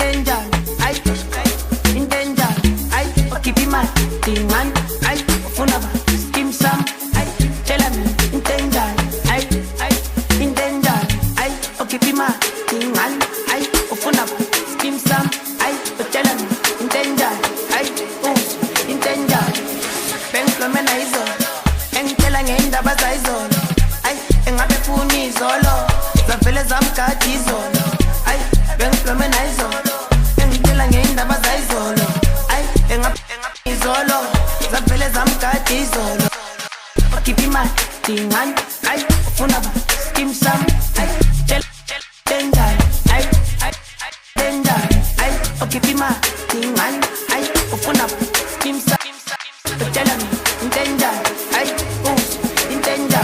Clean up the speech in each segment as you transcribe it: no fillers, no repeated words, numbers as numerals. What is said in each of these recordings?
intention, ay, intention, ay, keep my thing man, ay, ufuna ba, skim sam, ay, tell me, intention, ay, intention, ay, keep my thing man, ay, ufuna ba, skim sam, ay, tell me, intention, ay, intention, penklo mena izolo, engitela ngendaba zayizolo, ay, engabe funi izolo, zavele zamkhathi izolo. Bengihlome nayizolo engitshela ngendaba zayizolo ay izolo zavele zamgadi izolo keep my thing on ay ufuna ba skim sam ay tender ay tender ay keep my thing on ay ufuna ba skim sam tell me tender ay tender.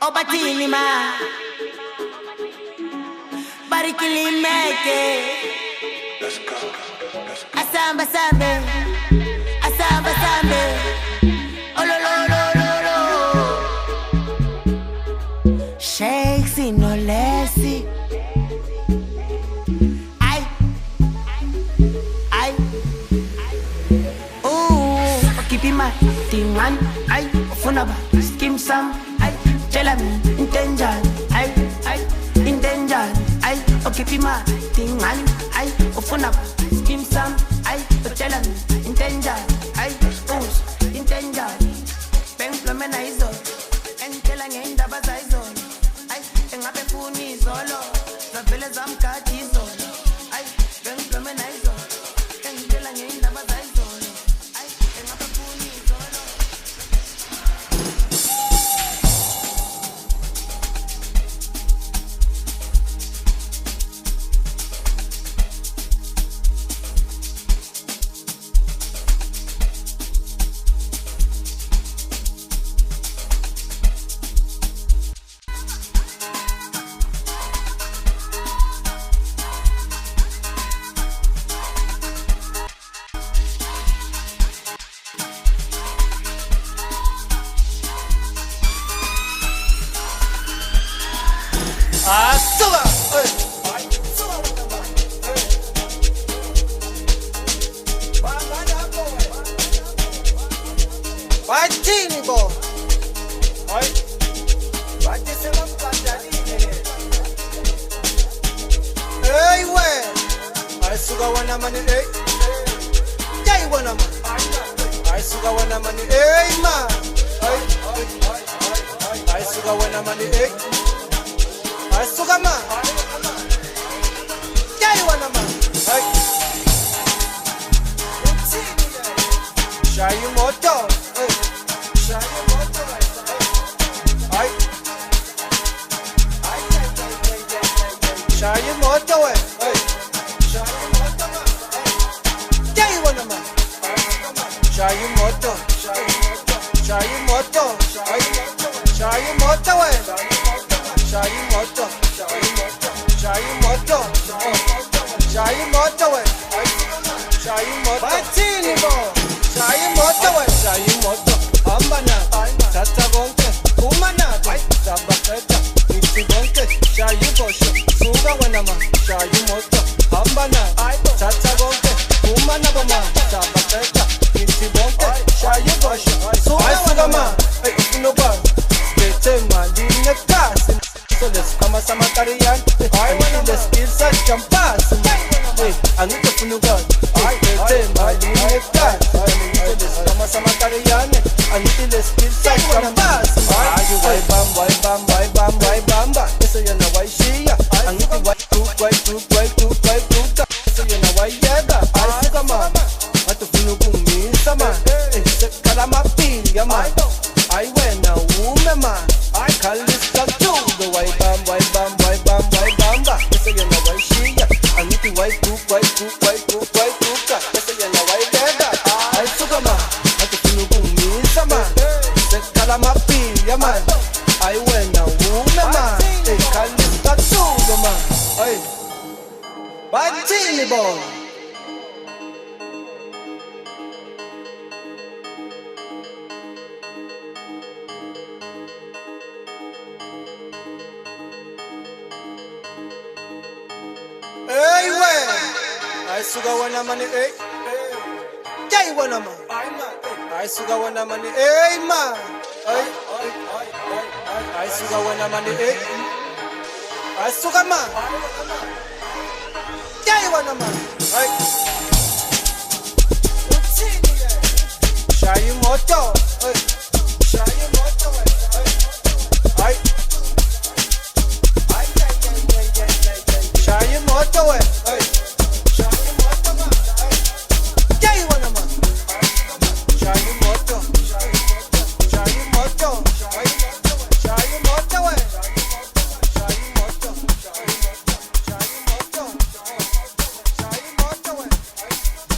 Obatini ma barikili meke asamba sambe olololololo shake sino lesi ay keep my thing on ay ufuna ba skim sam ay tell me intention, ay, intention, ay, keep my thing on, ay, ufuna ba, skim sam, ay, tell me intention, ay, intention, penklo mena izolo, engitela ngendaba zayizolo, ay, engabe funi izolo, zavele zamkhathi izolo, ay, penklo mena izolo, engitela ngendaba zayizolo, ay, engabe funi izolo. sekala mapinga man. I wena ume man. I call this the jungle. Why bam, why bam, why bam, why bam ba. Kesa yana why shia. Aniti why cook, why cook, why cook, why cook. Kesa yana why deda. I suga man. Ati kunu kumisa man. Sekala mapinga man. I wena ume man. I call this the jungle man. Hey, Batini boy. Hey, well, I suga wana mani, hey, jai wana man. I suga wana mani, hey man. I suga wana mani, hey. I suga man. Jai wana man. Hey. Shayi moto. Hey. Shayi moto. Hey. Shayi moto, hey. Shayi moto, man. Jai wana man. Shayi moto. Shayi moto. Shayi moto, hey. Shayi moto. Shayi moto. Shayi moto, hey. Shayi moto.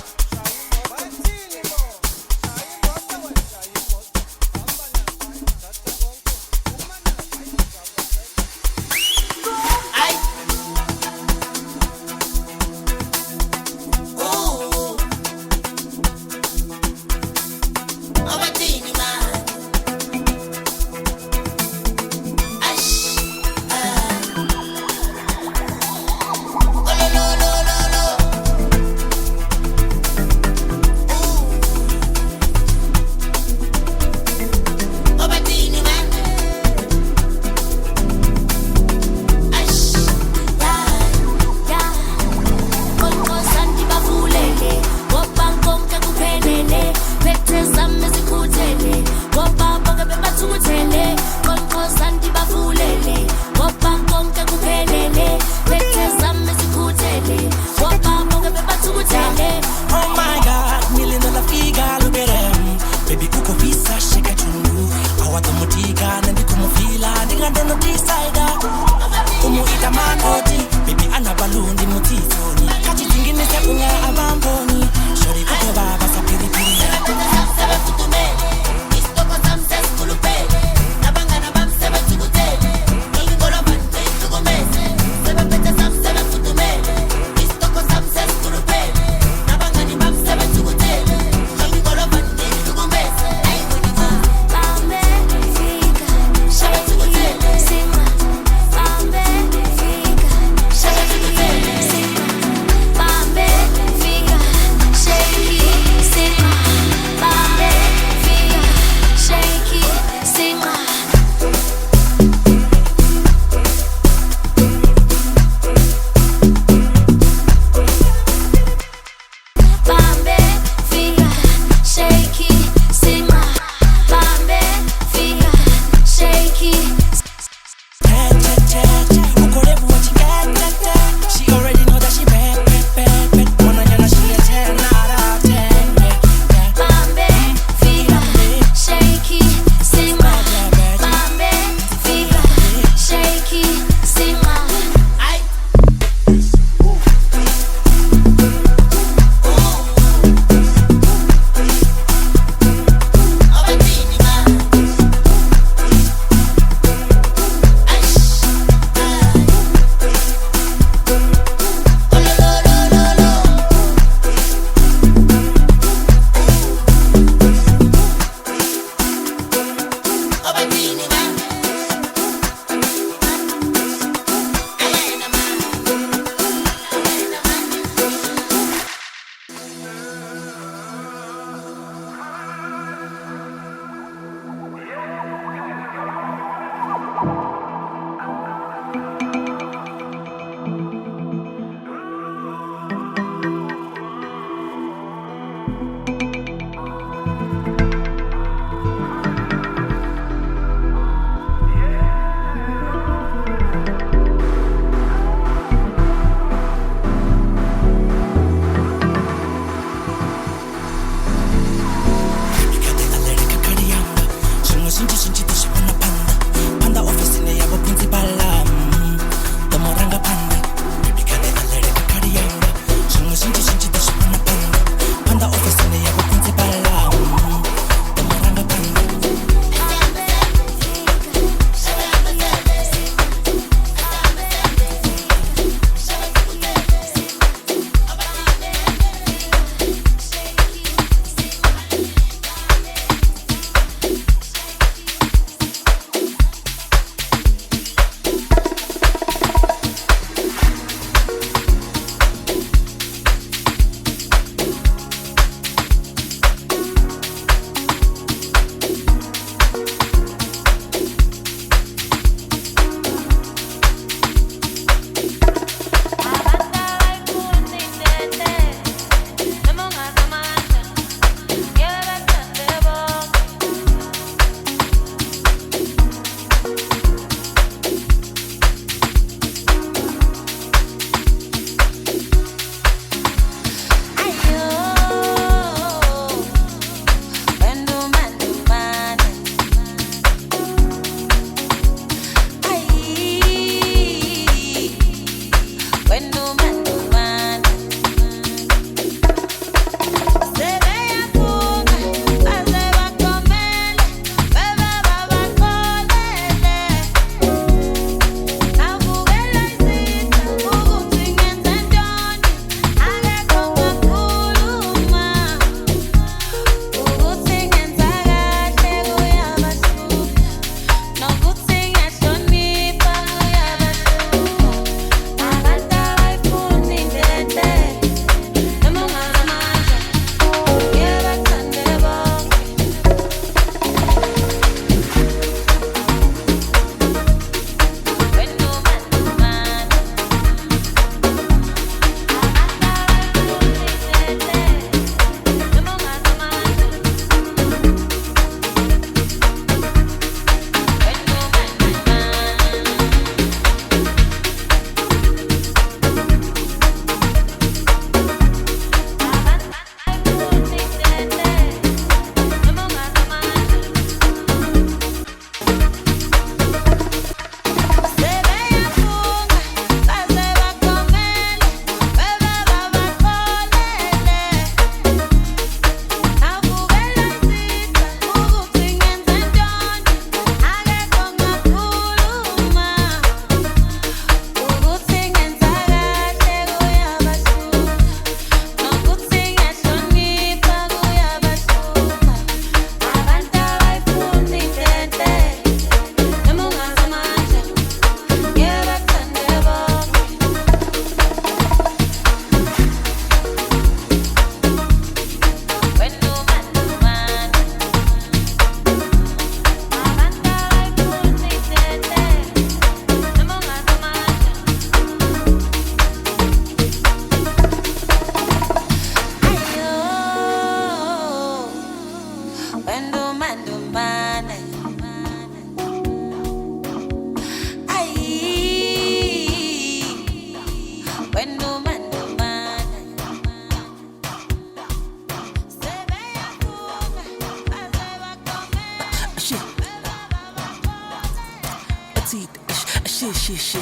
Shit.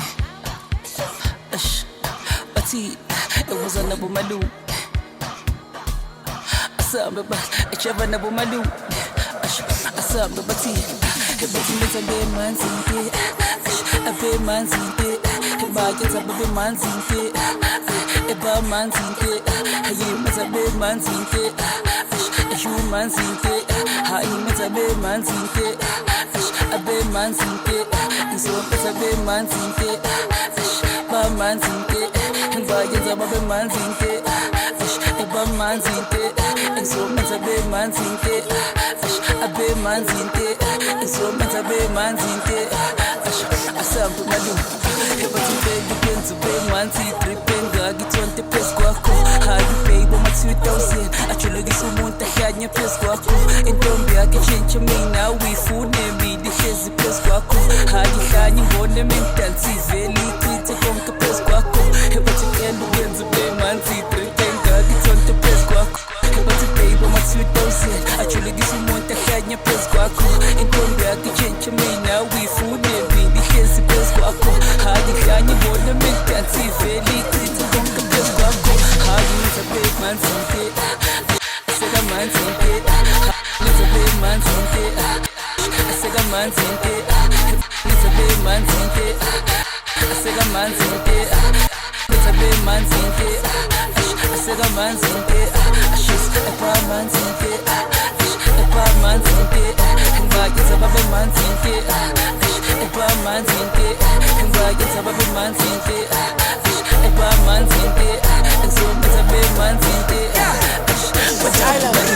It was on the Malu. Asamba ba, echava na Malu. Asamba bati, bati meza be manzinte. Abe manzinte, bageza be manzinte. Eba manzinte, hayi meza be manzinte. Ashu manzinte, hayi meza be manzinte. Abe manzinte, iso meza be manzinte. Ba manzinte, bageza be manzinte. Eba manzinte, iso meza be manzinte. Abe manzinte, iso meza be manzinte. Asamba malu, bati be penzo be manzi tripenga gitonte pesquako. How you pay bo mat 2000? Actually gisumunta kanya pesquako. Entombi akichencha mina we food nemi dishezi pesquako. Haji kanya ngone mentansi veli kwite konka pesquako. Bati kendo benzo be manzi tripenga gitonte pesquako. Bati pay bo mat 2000? Actually gisumunta kanya pesquako. Entombi manzinte, it's a big manzinte, I said a manzinte, it's a big manzinte, I said a manzinte, she's a bad manzinte, a bad manzinte, and back it's a bad manzinte, a bad manzinte, and back it's a bad manzinte, a bad manzinte, and so it's a big manzinte, but I love it.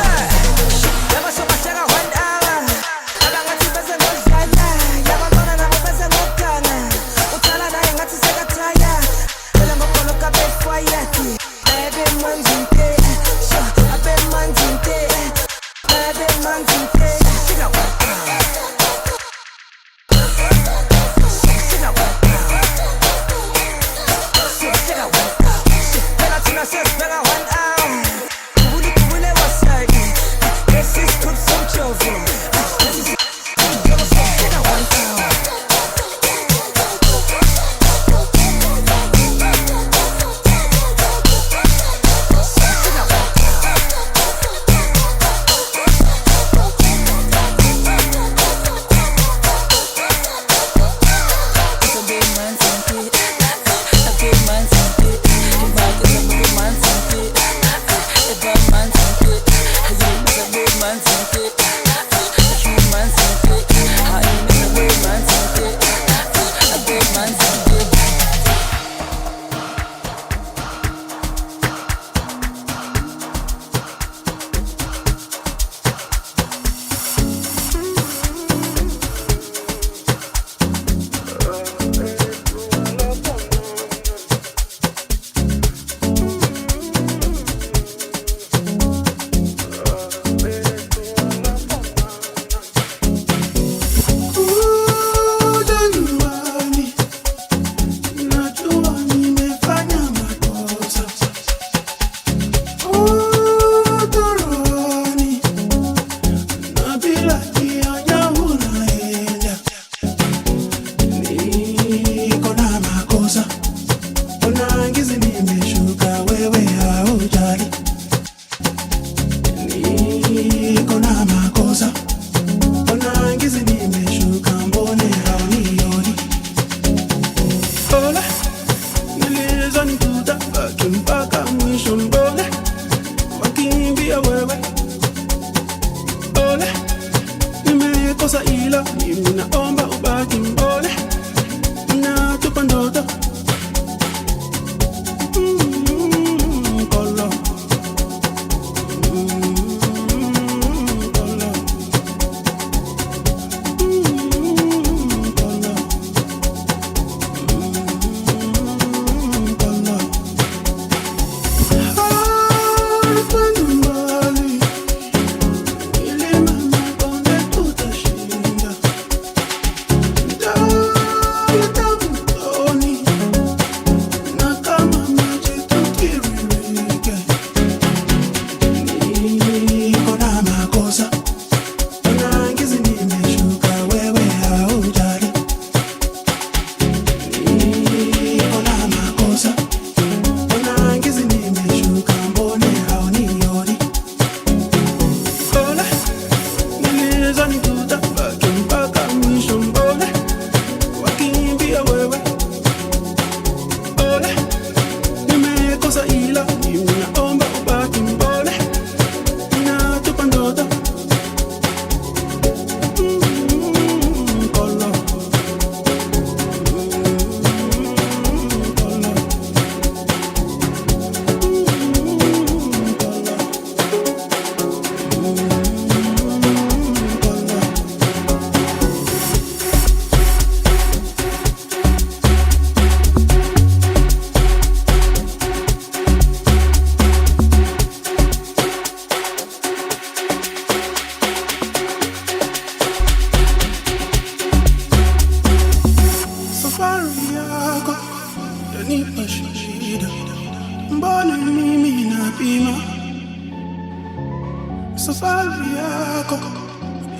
safari yako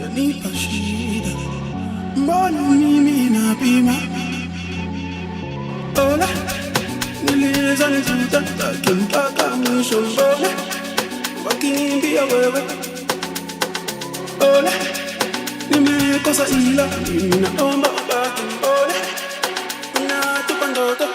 yanipa shida, mbona mimi napima? Ola, niliza nitutaka mpaka mwisho, mbona wakimbia wewe? Ola, cosa ila mina omba baki mbole na tupandoto.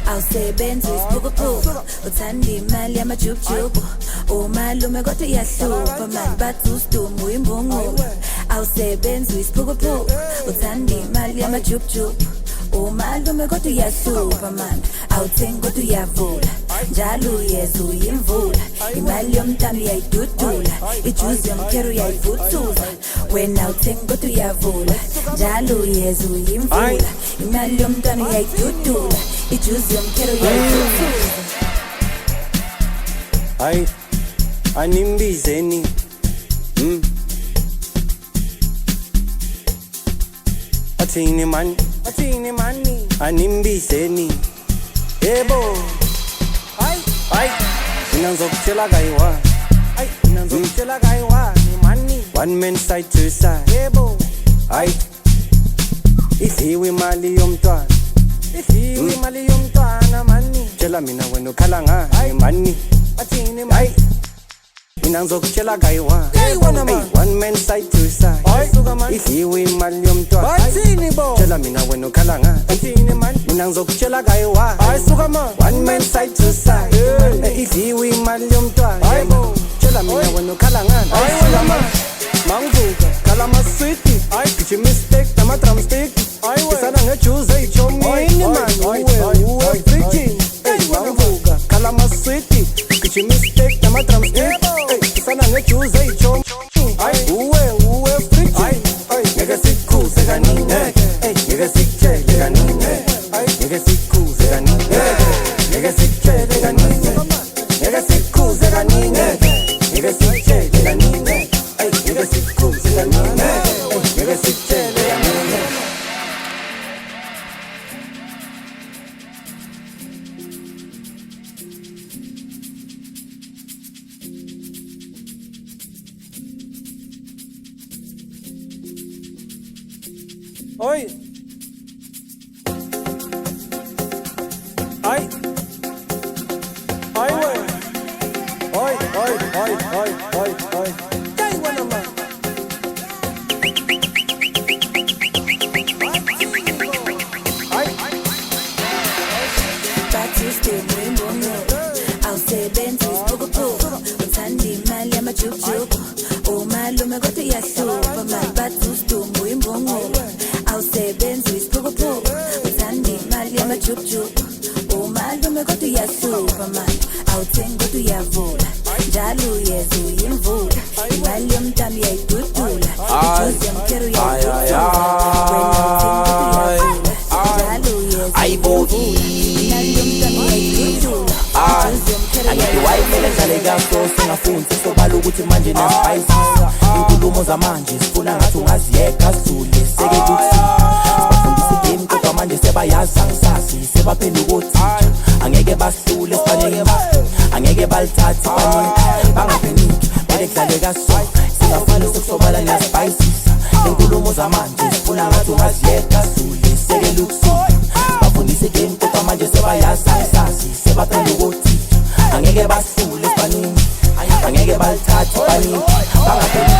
Awusebenzi isiphukuphuku uthanda imali yamajubujubu umalume kodwa iyahlupa mani bathi usidumo uyimbungulu. Awusebenzi isiphukuphuku uthanda imali yamajubujubu umalume kodwa iyahlupa mani awuthengi kodwa uyavula njalo uyeza uyimvula. Imali yomntana uyayidudula ijuzi yomkhero uyayivuthuza wena uthengi kodwa uyavula njalo uyeza uyimvula. Imali yomntana uyayidudula ijuzi yomkhero uyayivuthuza. Hayi animbizeni athini mani animbizeni yebo. Hayi mina ngizokutshela kayiwa mani one man side to side yebo. Hayi idliwe imali yomntwana mani tshela mina wena ukhala ngani mani athini mani. Mina ngizokutshela kayiwa one man side to side idliwe imali yomntwana tshela mina wena ukhala ngani athini mani. Mina ngizokutshela kayiwa one man side to side idliwe imali yomntwana tshela mina wena ukhala ngani. Manguka khala maswiti githi mistake nama drumstick isana ngejuice eyijomini mani uwe freaking. Manguka khala maswiti githi mistake nama drumstick isana ngejuice eyijomini uwe freaking. Ngeke sikhuze kanini ngeke sikutshele kanini ngeke sikhuze kanini ngeke sikutshele kanini ngeke sikhuze kanini ngeke sikutshele kanini ngeke sikhuze kanini ngeke sikutshele kanini. Oi. Ai. Ai we. Oi. Dai wana ma. Ai. Bathi usidumo uyimbungulu awusebenzi isiphukuphuku uthanda imali yamajubujubu umalume kodwa iyahlupa mani bathi usidumo uyimbungulu. Awusebenzi isiphukuphuku uthanda imali yamajubujubu umalume kodwa iyahlupa mani awuthengi kodwa uyavula njalo uyeza uyimvula. Imali yomntana uyayidudula ijuzi yomkhero uyayivuthuza wena uthengi kodwa uyavula njalo uyeza uyimvula. Imali yomntana uyayidudula ijuzi yomkhero Wayimele njale kaso singafunzi sobala ukuthi manje nasipayisisa inkulumo zamanje sifuna ngathi ungaziyeka zule seke kuthi sibafundisa game kodwa manje sebayazi angisazi sebaphenduka othisha angeke bahlule sifanele angeke balithathe baningi bangapheniki bele kudlale kaso singafani sokusobala nasipayisisa inkulumo zamanje sifuna ngathi ungaziyeka zule seke kuthi sibafundisa game kodwa manje sebayazi angisazi sebaphenduka othisha angeke basule sibaningi angeke balithathe baningi bangapheniki.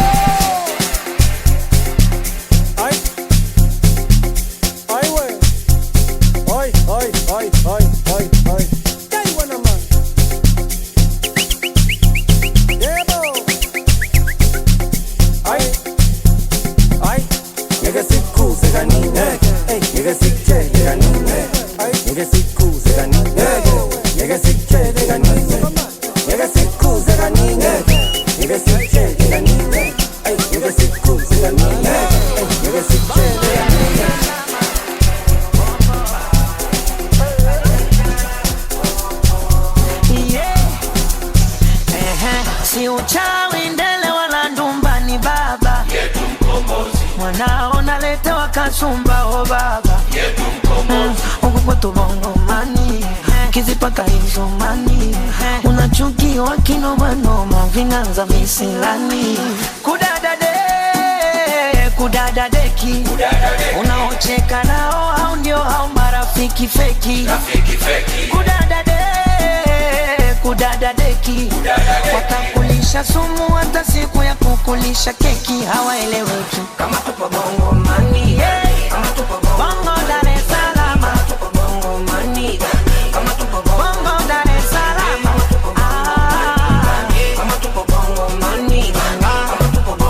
Dai wana ma. Yebo. Ai. Ngeke sikhuze kanini ngeke sikutshele kanini ngeke sikhuze kanini wakasumba o baba yetu mkombozi ukukwetu bongo mani kizipata hizo mani unachukiwa kinobanoma vinanza misilani kudadadeki unaocheka nao au ndio hao marafiki feki kudadadeki watakulisha sumu hata siku ya kukulisha keki hawaeleweki kama tupo bongo mani kama tupo bongo Dar es Salaam kama tupo bongo mani kama tupo bongo Dar es Salaam kama tupo bongo mani kama tupo bongo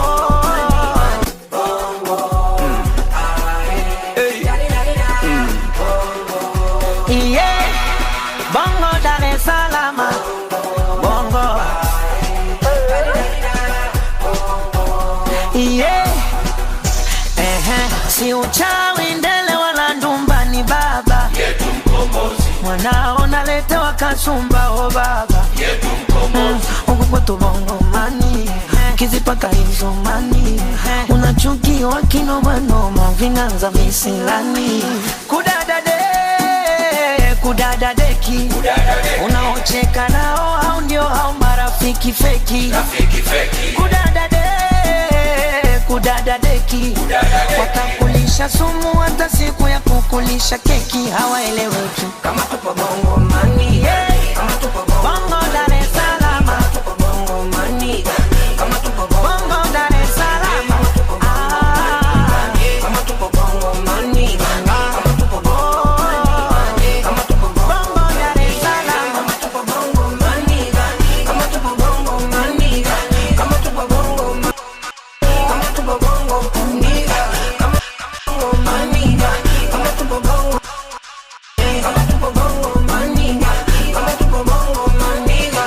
yeah bongo Dar es Salaam bongo yeah si uchawi ndele wala ndumbani baba yetu mkombozi mwanao naletewa kasumba o baba yetu mkombozi ukukwetu bongo mani kizipata hizo mani unachukiwa kinobanoma vinanza misilani kudadadeki unaocheka nao au ndio hao marafiki feki kudadadeki watakulisha sumu hata siku ya kukulisha keki hawaeleweki kama tupo bongo mani kama tupo bongo Dar es Salaam kama tupo bongo mani kama tupo bongo Dar es Salaam kama tupo bongo mani kama tupo bongo kama tupo bongo Dar es Salaam kama tupo bongo mani kama tupo bongo mani kama tupo bongo kama tupo bongo nigga kama bongo maniga kama tupo bongo kama tupo bongo maniga kama tupo bongo maniga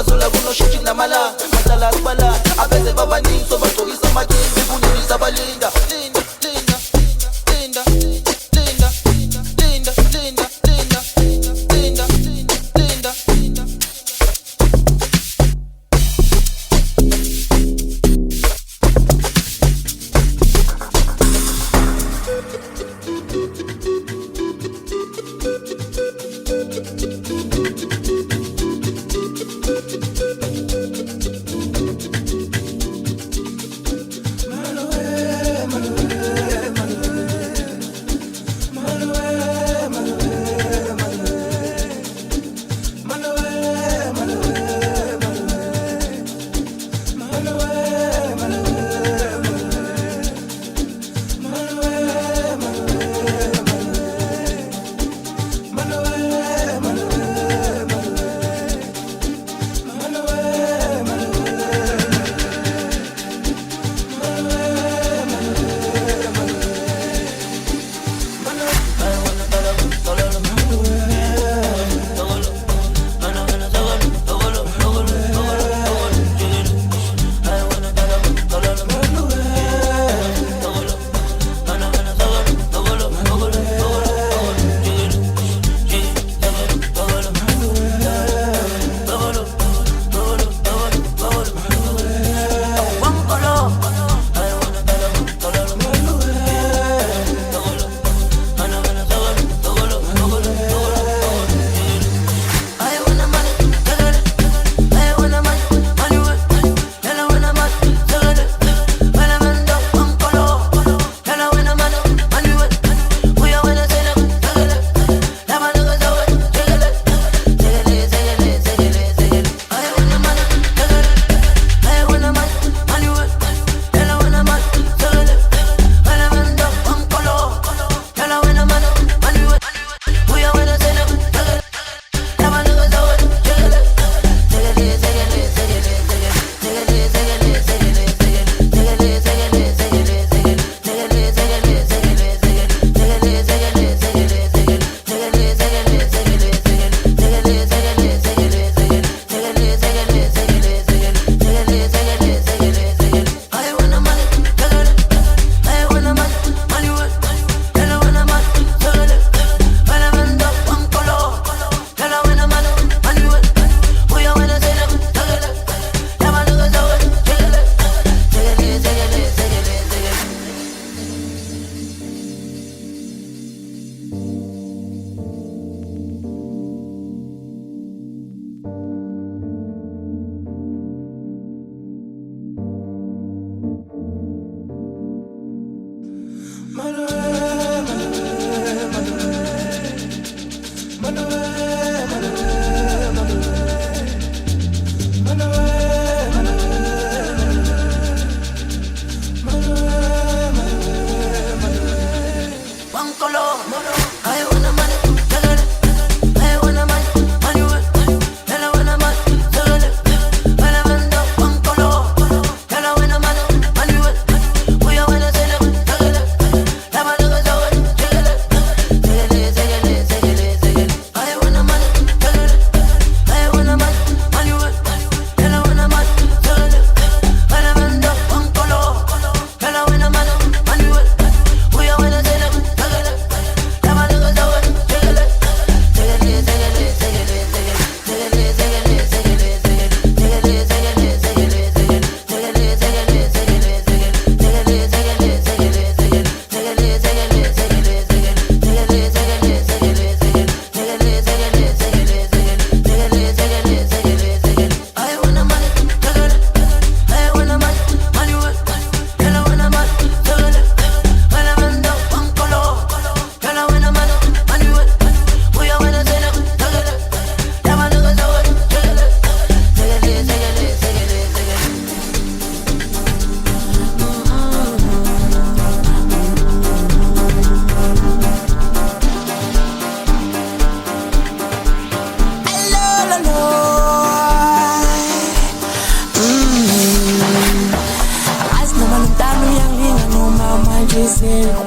Zula kuno shit na mala matala kubala abeze baba ni so batogisa maji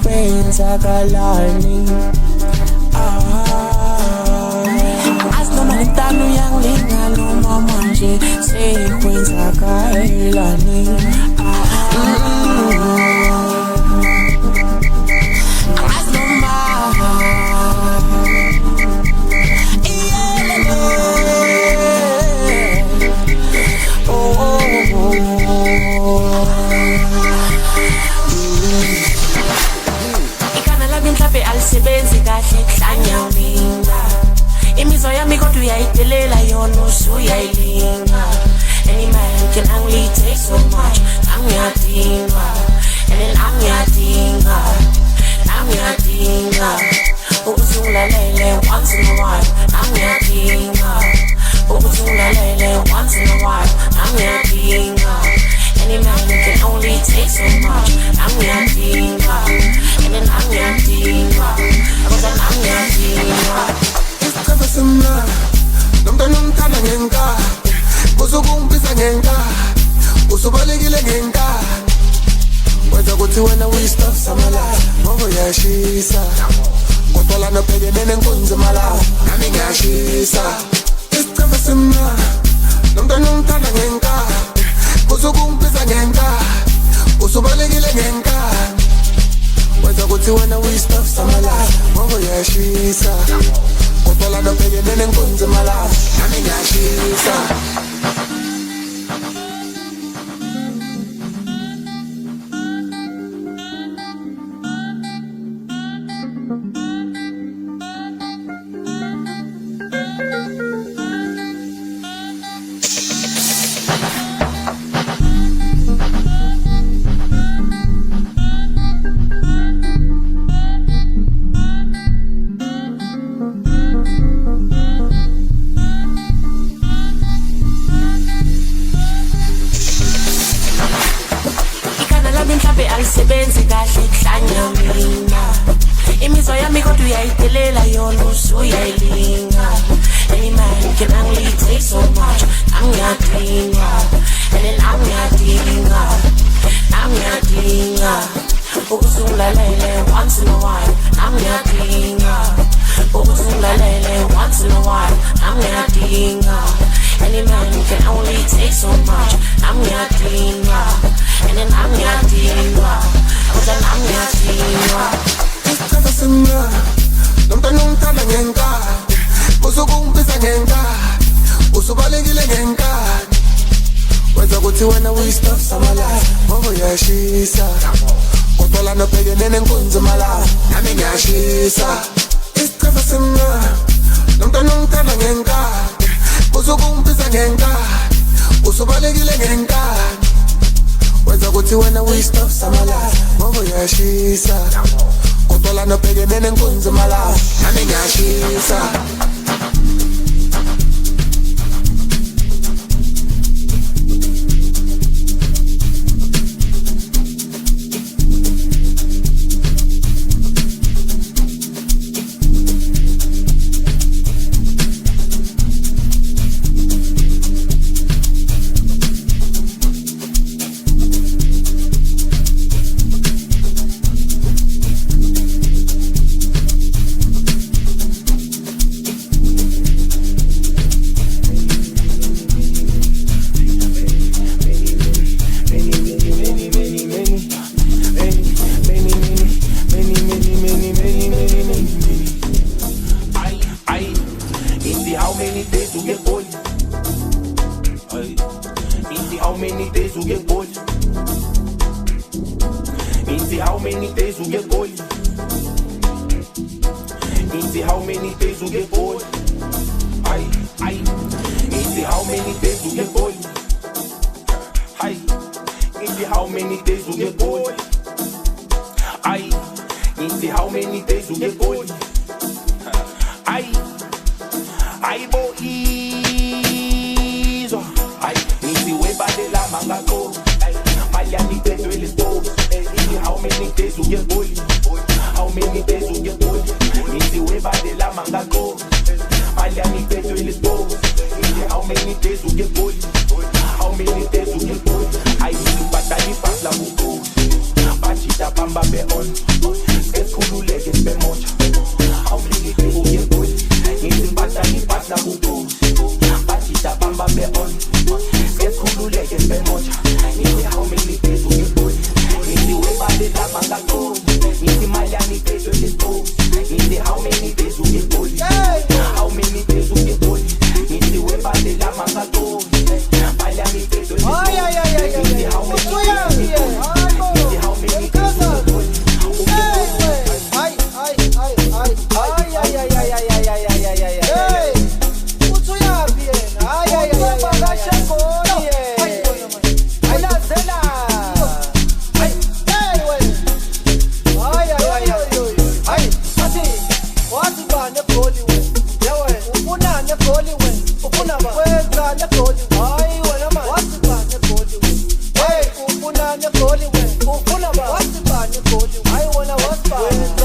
kwenzakalani Asinomalintano yang lingalo mamanje sekwenzakalani Alisebenzi kahle hlanya mina imizwa yami kodwa uyayidelela yona usuyayilinga any man can only take so much angiyadinga and then angiyadinga ukuthi ngilalele once in a while. Angiyadinga ukuthi ngilalele once in a while. Angiyadinga any man can only take so much. Angiyadinga and then angiyadinga because angiyadinga. Isikhathi simnandi nomntwana ongithanda ngenkani usukungibiza ngenkani usubalekile ngenkani wenza ukuthi wena uyi-stuff samalayo ngoba uyashisa kodwa lana bhekene nenkunzi malayo nami ngiyashisa. Isikhathi simnandi nomntwana ongithanda ngenkani usukungibiza ngenkani usubalekile ngenkani wenza ukuthi wena uyi-stuff samalayo ngoba uyashisa kodwa lana bhekene nenkunzi malayo nami ngiyashisa. Alisebenzi kahle kuhlanya mina imizwa yami kodwa uyayidelela yona usuyayilinga. Any man can only take so much. Angiyadinga and then angiyadinga ukuthi ngilalele once in a while. Angiyadinga ukuthi ngilalele once in a while. Angiyadinga any man can only take so much. Angiyadinga and then angiyadinga ukuthi angiyadinga. Isikhathi simnandi nomntwana ongithanda ngenkani usukungibiza ngenkani usubalekile ngenkani wenza ukuthi wena uyi-stuff samalayo ngoba uyashisa kodwa lana bhekene nenkunzi malayo nami ngiyashisa. Isikhathi simnandi nomntwana ongithanda ngenkani usukungibiza ngenkani usubalekile ngenkani wenza ukuthi wena uyi-stuff samalayo ngoba uyashisa kodwa lana bhekene nenkunzi malayo nami ngiyashisa.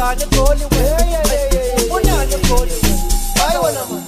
Wenza negoli we Ufuna negoli we Hayi wena man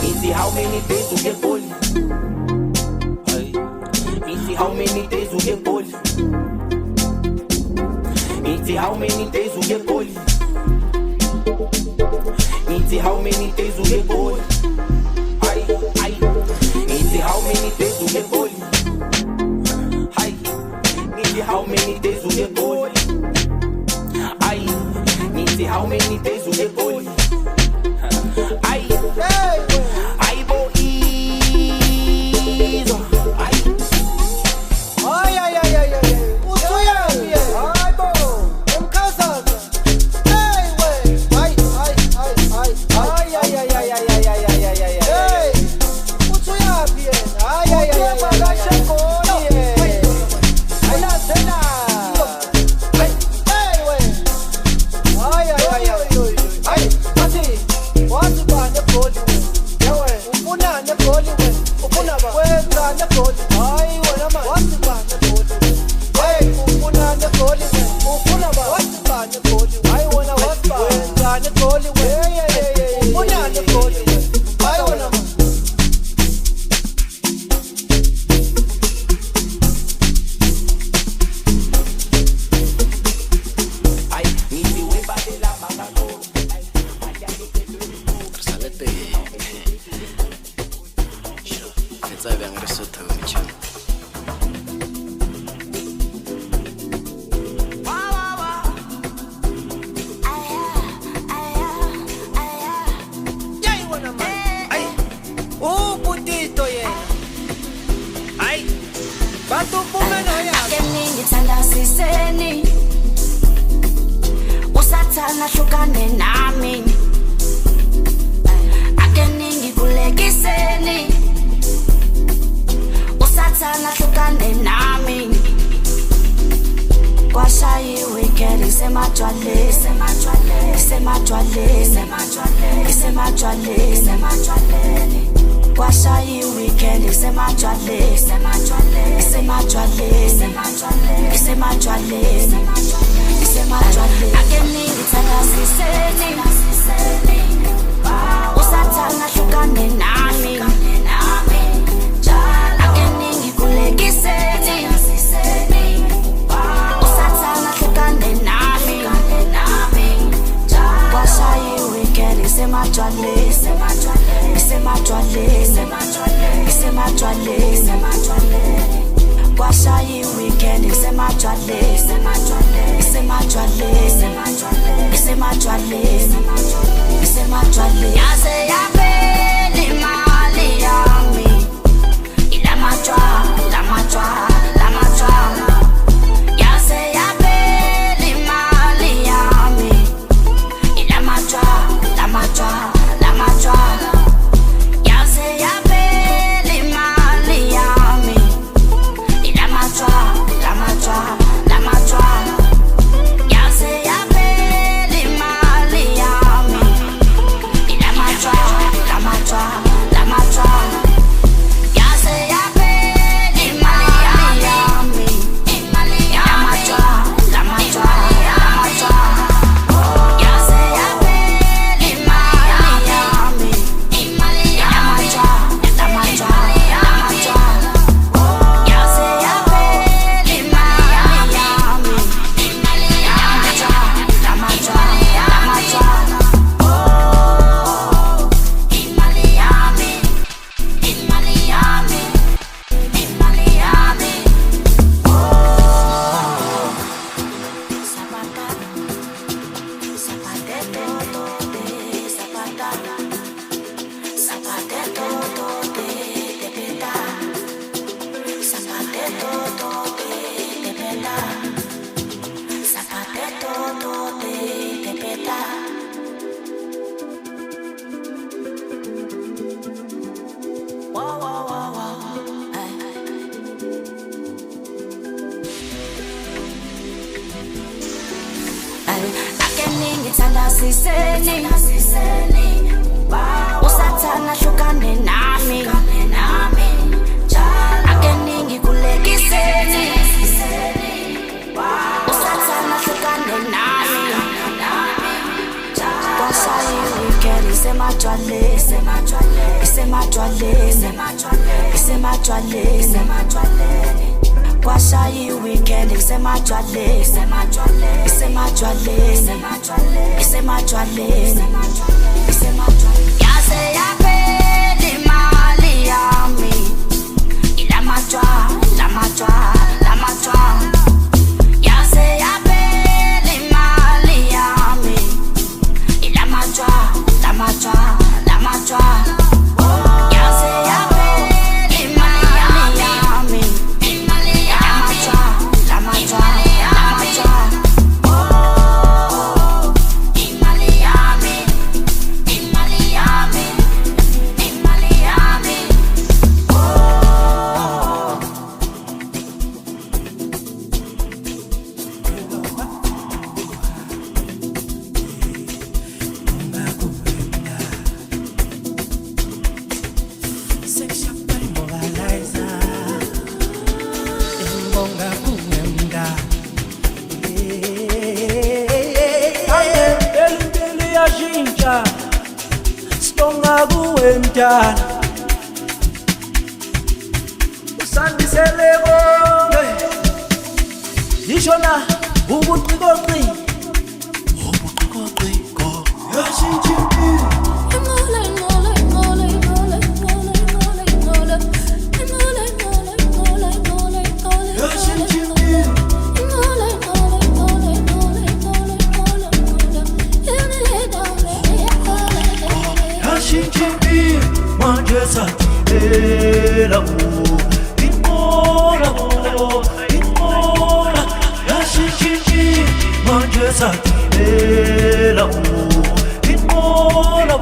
Easy, how many days you get bully? Easy, how many days you get bully? Easy, how many days you get bully? Easy, how many days you get bully? Easy, how many days you get bully? Easy, how many days you get bully? Easy, how many days you get bully? Mali ngithanda siseni usathana hlukane nami akeningi kulekiseni usathana hlukane nami kwashaye weekend isemadwaleni kwashaye weekend isemadwaleni yaze yaphela imali yami ilamatwa yaze yaphela imali yami ilamatwa yaze yaphela imali yami ilamatwa Mtana usandisele konke ngisho na ubuqikoqi yashintsha Satibela imola yashinji manje satibela imola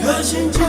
Yashinji